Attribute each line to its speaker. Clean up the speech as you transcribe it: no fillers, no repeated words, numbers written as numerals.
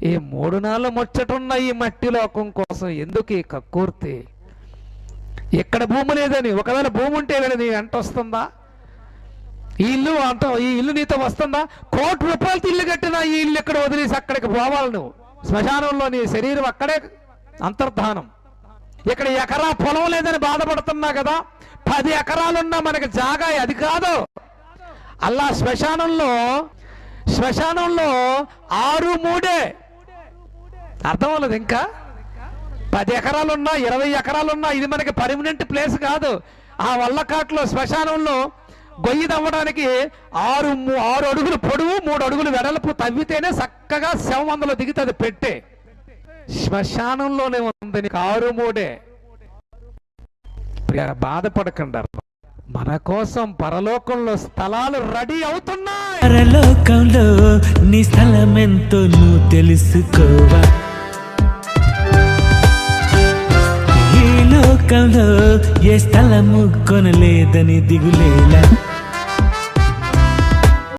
Speaker 1: ఈ 3 నాళ్ళు ముచ్చటున్న ఈ మట్టి లోకం కోసం ఎందుకు ఈ కక్కుర్తి? ఇక్కడ భూమి లేదని, ఒకవేళ భూమి ఉంటే వెళ్ళి నీ వెంట వస్తుందా? ఈ ఇల్లు నీతో వస్తుందా? ₹1,00,00,000 ఇల్లు కట్టినా ఈ ఇల్లు ఇక్కడ వదిలేసి అక్కడికి పోవాలి నువ్వు. శ్మశానంలో నీ శరీరం అక్కడే అంతర్ధానం. ఇక్కడ ఎకరా పొలం లేదని బాధపడుతున్నా కదా, 10 ఎకరాలున్నా మనకి జాగా అది కాదు. అల్లా శ్మశానంలో 6-3 అర్థం అవ్వలేదు. ఇంకా 10 ఎకరాలున్నా 20 ఎకరాలున్నా ఇది మనకి పర్మనెంట్ ప్లేస్ కాదు. ఆ వల్లకాట్లో శ్మశానంలో గొయ్యి తవ్వడానికి 6 అడుగులు పొడవు 3 అడుగులు వెడల్పు తవ్వితేనే చక్కగా శవం అందులో దిగుతుంది పెట్టే. శ్మశానంలోనే ఉంది నీకు 6-3. బాధపడకండి, మన కోసం పరలోకంలో స్థలాలు రెడీ అవుతున్నాయి.
Speaker 2: పరలోకంలో నీ స్థలం ఎంతో నువ్వు తెలుసుకోవా? ఈ లోకంలో ఏ స్థలము కొనలేదని దిగులేలా.